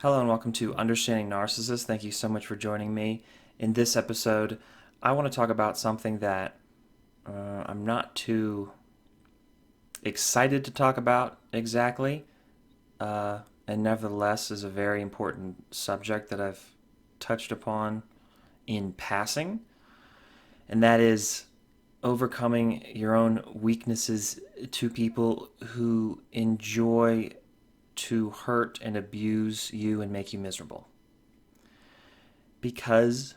Hello and welcome to Understanding Narcissists. Thank you so much for joining me. In this episode, I want to talk about something that I'm not too excited to talk about exactly, and nevertheless is a very important subject that I've touched upon in passing, and that is overcoming your own weaknesses to people who enjoy to hurt and abuse you and make you miserable. Because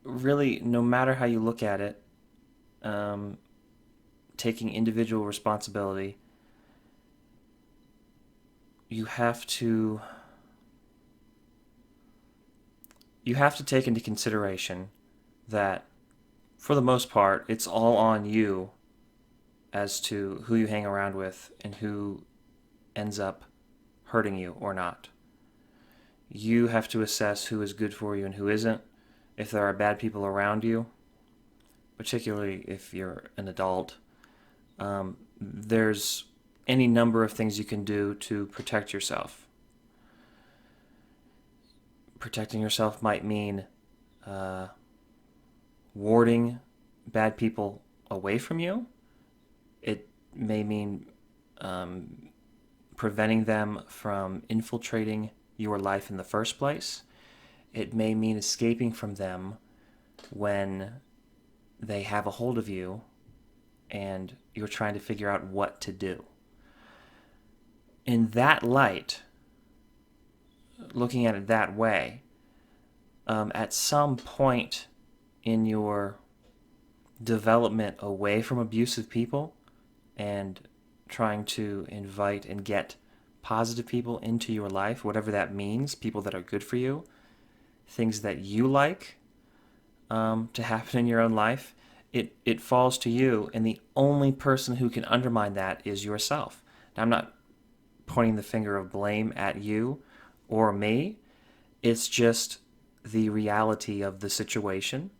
really, no matter how you look at it, um, taking individual responsibility, you have to take into consideration that for the most part, it's all on you as to who you hang around with and who ends up hurting you or not. You have to assess who is good for you and who isn't. If there are bad people around you, particularly if you're an adult, there's any number of things you can do to protect yourself. Protecting yourself might mean uh, warding bad people away from you. It may mean um, preventing them from infiltrating your life in the first place. It may mean escaping from them when they have a hold of you and you're trying to figure out what to do. In that light, looking at it that way, at some point in your development away from abusive people and trying to invite and get positive people into your life, whatever that means, people that are good for you, things that you like to happen in your own life, it falls to you, and the only person who can undermine that is yourself. Now, I'm not pointing the finger of blame at you or me. It's just the reality of the situation.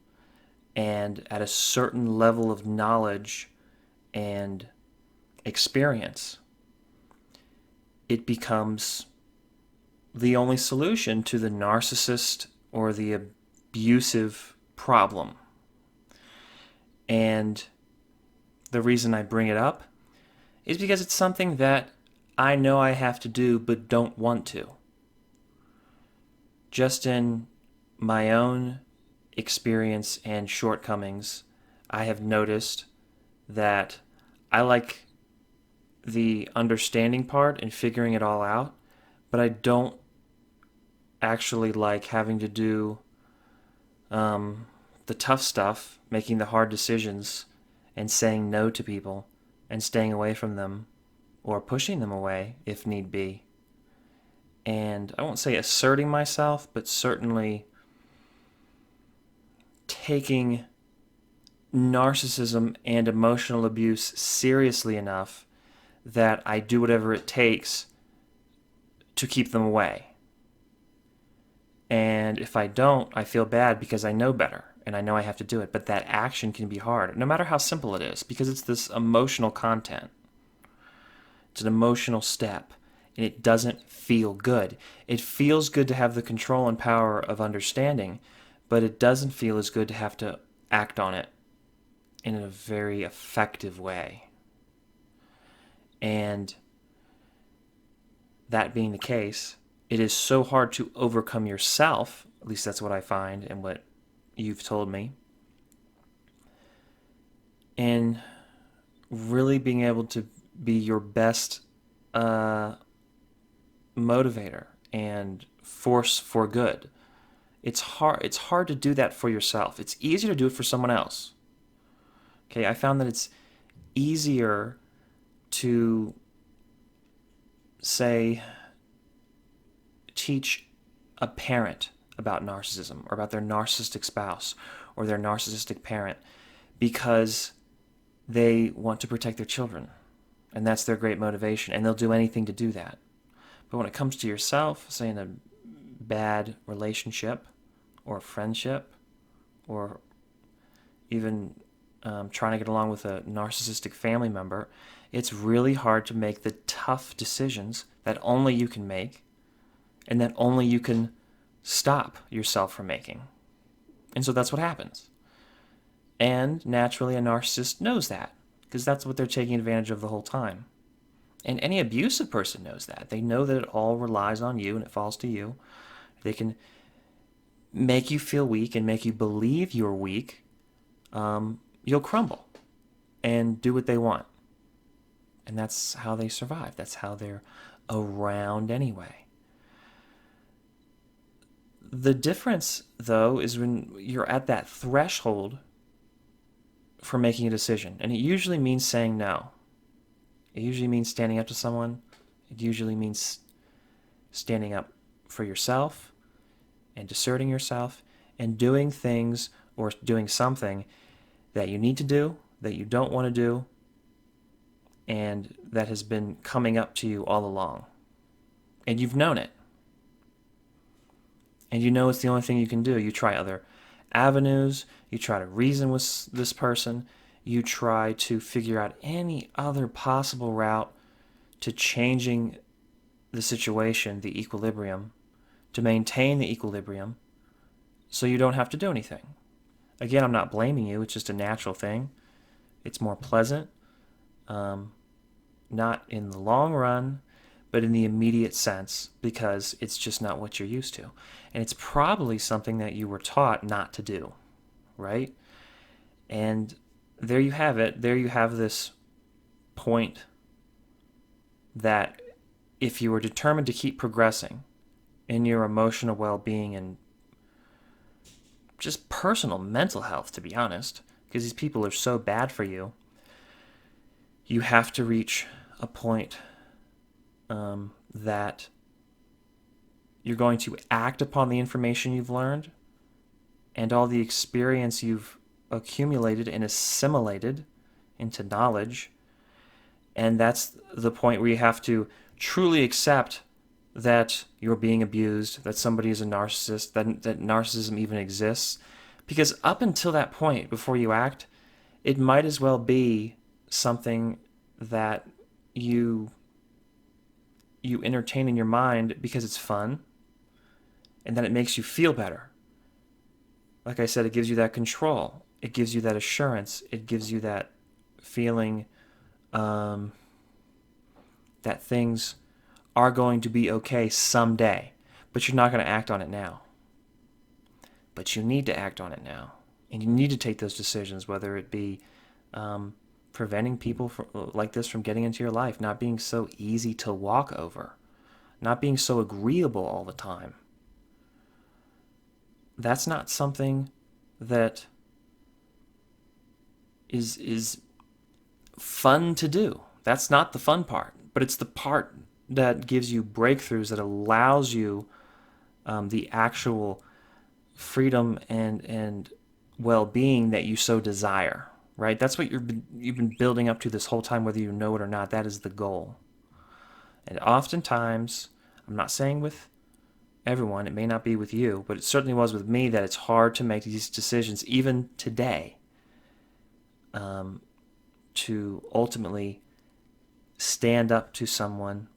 And at a certain level of knowledge and experience, it becomes the only solution to the narcissist or the abusive problem. And the reason I bring it up is because it's something that I know I have to do but don't want to. Just in my own experience and shortcomings, I have noticed that I like the understanding part and figuring it all out, but I don't actually like having to do the tough stuff, making the hard decisions, and saying no to people, and staying away from them, or pushing them away if need be. And I won't say asserting myself, but certainly taking narcissism and emotional abuse seriously enough that I do whatever it takes to keep them away. And if I don't, I feel bad because I know better and I know I have to do it. But that action can be hard, no matter how simple it is, because it's this emotional content. It's an emotional step, and it doesn't feel good. It feels good to have the control and power of understanding, but it doesn't feel as good to have to act on it in a very effective way. And that being the case, it is so hard to overcome yourself, at least that's what I find and what you've told me, and really being able to be your best motivator and force for good. It's hard to do that for yourself. It's easier to do it for someone else. Okay, I found that it's easier to say teach a parent about narcissism or about their narcissistic spouse or their narcissistic parent because they want to protect their children. And that's their great motivation. And they'll do anything to do that. But when it comes to yourself, say in a bad relationship or friendship or even trying to get along with a narcissistic family member, It's really hard to make the tough decisions that only you can make and that only you can stop yourself from making. And so that's what happens. And naturally, a narcissist knows that because that's what they're taking advantage of the whole time. And any abusive person knows that. They know that it all relies on you and it falls to you. They can make you feel weak and make you believe you're weak. You'll crumble and do what they want. And that's how they survive. That's how they're around anyway. The difference, though, is when you're at that threshold for making a decision. And it usually means saying no. It usually means standing up to someone. It usually means standing up for yourself and asserting yourself and doing things or doing something that you need to do, that you don't want to do, and that has been coming up to you all along. And you've known it. And you know it's the only thing you can do. You try other avenues. You try to reason with this person. You try to figure out any other possible route to changing the situation, the equilibrium, to maintain the equilibrium so you don't have to do anything. Again, I'm not blaming you. It's just a natural thing. It's more pleasant, not in the long run, but in the immediate sense, because it's just not what you're used to. And it's probably something that you were taught not to do, right? And there you have it. There you have this point that if you were determined to keep progressing in your emotional well-being and just personal mental health, to be honest, because these people are so bad for you, you have to reach a point that you're going to act upon the information you've learned and all the experience you've accumulated and assimilated into knowledge. And that's the point where you have to truly accept that you're being abused, that somebody is a narcissist, that narcissism even exists. Because up until that point, before you act, it might as well be something that you entertain in your mind because it's fun and that it makes you feel better. Like I said, it gives you that control. It gives you that assurance. It gives you that feeling that things are going to be okay someday, but you're not going to act on it now. But you need to act on it now. And you need to take those decisions, whether it be preventing people like this from getting into your life, not being so easy to walk over, not being so agreeable all the time. That's not something that is fun to do. That's not the fun part, but it's the part that gives you breakthroughs, that allows you the actual freedom and well-being that you so desire, right? That's what you've been building up to this whole time, whether you know it or not. That is the goal. And oftentimes, I'm not saying with everyone, it may not be with you, but it certainly was with me, that it's hard to make these decisions, even today, to ultimately stand up to someone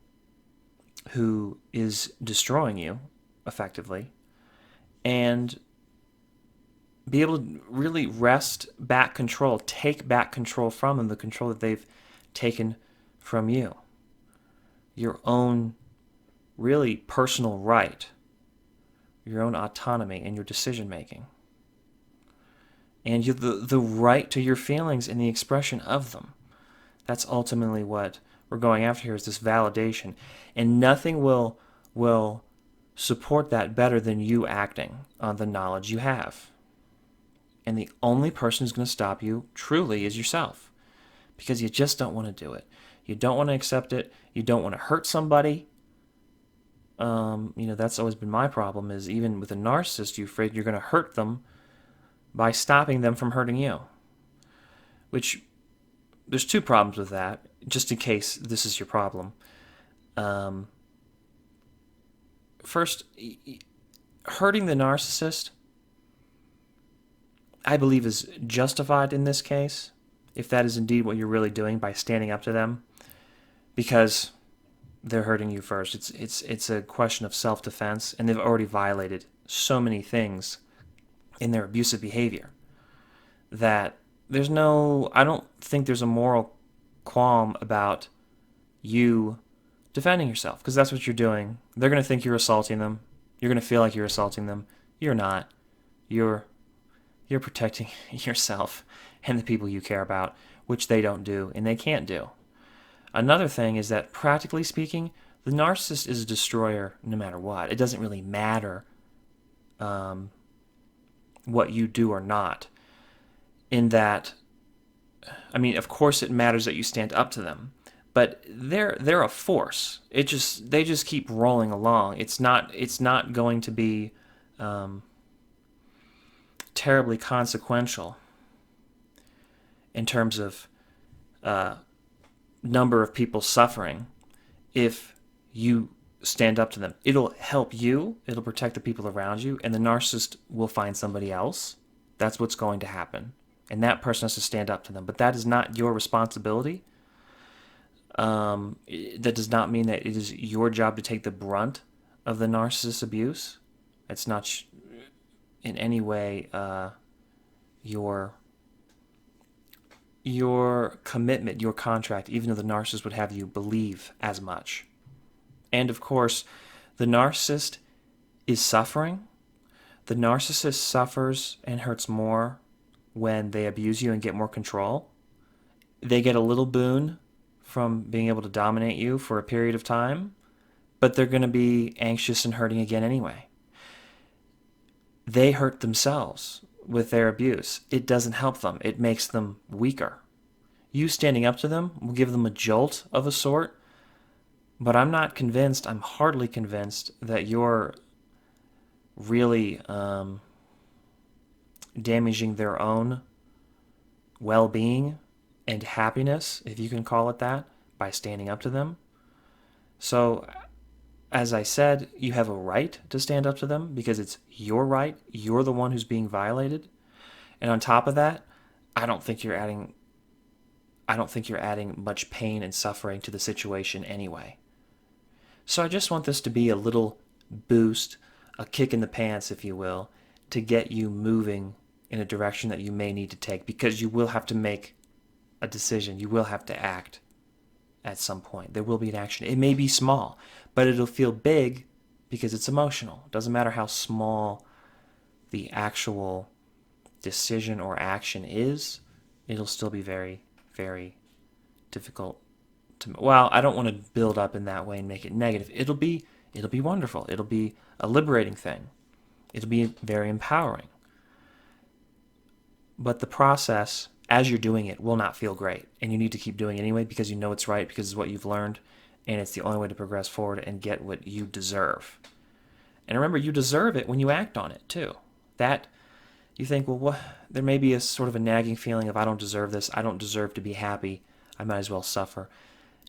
who is destroying you effectively and be able to really wrest back control, take back control from them, the control that they've taken from you. Your own really personal right, your own autonomy and your decision making. And the right to your feelings and the expression of them. That's ultimately what we're going after here, is this validation. And nothing will support that better than you acting on the knowledge you have. And the only person who's going to stop you truly is yourself, because you just don't want to do it. You don't want to accept it. You don't want to hurt somebody. That's always been my problem, is even with a narcissist, you're afraid you're going to hurt them by stopping them from hurting you. Which, there's two problems with that, just in case this is your problem. First, hurting the narcissist, I believe, is justified in this case, if that is indeed what you're really doing by standing up to them because they're hurting you first. It's a question of self-defense, and they've already violated so many things in their abusive behavior that I don't think there's a moral qualm about you defending yourself, because that's what you're doing. They're going to think you're assaulting them. You're going to feel like you're assaulting them. You're not. You're protecting yourself and the people you care about, which they don't do and they can't do. Another thing is that, practically speaking, the narcissist is a destroyer no matter what. It doesn't really matter what you do or not. In that, I mean, of course it matters that you stand up to them, but they're a force. They just keep rolling along. It's not going to be terribly consequential in terms of number of people suffering if you stand up to them. It'll help you. It'll protect the people around you, and the narcissist will find somebody else. That's what's going to happen, and that person has to stand up to them. But that is not your responsibility. That does not mean that it is your job to take the brunt of the narcissist's abuse. It's not in any way your commitment, your contract, even though the narcissist would have you believe as much. And of course, the narcissist is suffering. The narcissist suffers and hurts more when they abuse you and get more control. They get a little boon from being able to dominate you for a period of time, but they're going to be anxious and hurting again anyway. They hurt themselves with their abuse. It doesn't help them. It makes them weaker. You standing up to them will give them a jolt of a sort, but I'm not convinced, I'm hardly convinced that you're really damaging their own well-being and happiness, if you can call it that, by standing up to them. So, as I said, you have a right to stand up to them because it's your right. You're the one who's being violated. And on top of that, I don't think you're adding much pain and suffering to the situation anyway. So I just want this to be a little boost, a kick in the pants, if you will, to get you moving in a direction that you may need to take, because you will have to make a decision. You will have to act at some point. There will be an action. It may be small, but it'll feel big because it's emotional. It doesn't matter how small the actual decision or action is. It'll still be very, very difficult to... Well, I don't want to build up in that way and make it negative. It'll be wonderful. It'll be a liberating thing. It'll be very empowering. But the process, as you're doing it, will not feel great. And you need to keep doing it anyway because you know it's right, because it's what you've learned, and it's the only way to progress forward and get what you deserve. And remember, you deserve it when you act on it, too. That, you think, well, what? There may be a sort of a nagging feeling of, I don't deserve this, I don't deserve to be happy, I might as well suffer.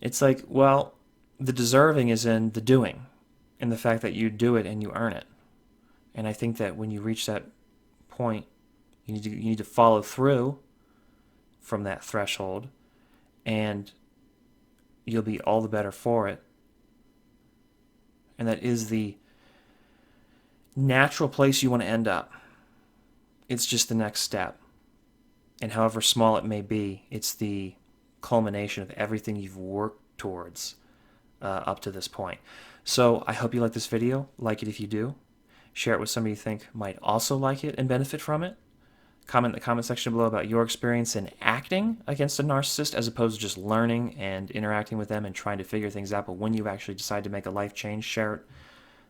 It's like, well, the deserving is in the doing, and the fact that you do it and you earn it. And I think that when you reach that point, you need to follow through from that threshold, and you'll be all the better for it. And that is the natural place you want to end up. It's just the next step. And however small it may be, it's the culmination of everything you've worked towards up to this point. So I hope you like this video. Like it if you do. Share it with somebody you think might also like it and benefit from it. Comment in the comment section below about your experience in acting against a narcissist as opposed to just learning and interacting with them and trying to figure things out. But when you actually decide to make a life change, share it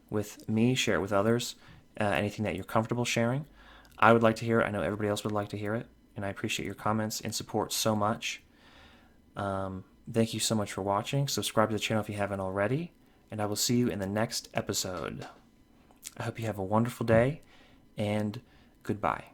with me, share it with others, anything that you're comfortable sharing. I would like to hear it. I know everybody else would like to hear it, and I appreciate your comments and support so much. Thank you so much for watching. Subscribe to the channel if you haven't already, and I will see you in the next episode. I hope you have a wonderful day, and goodbye.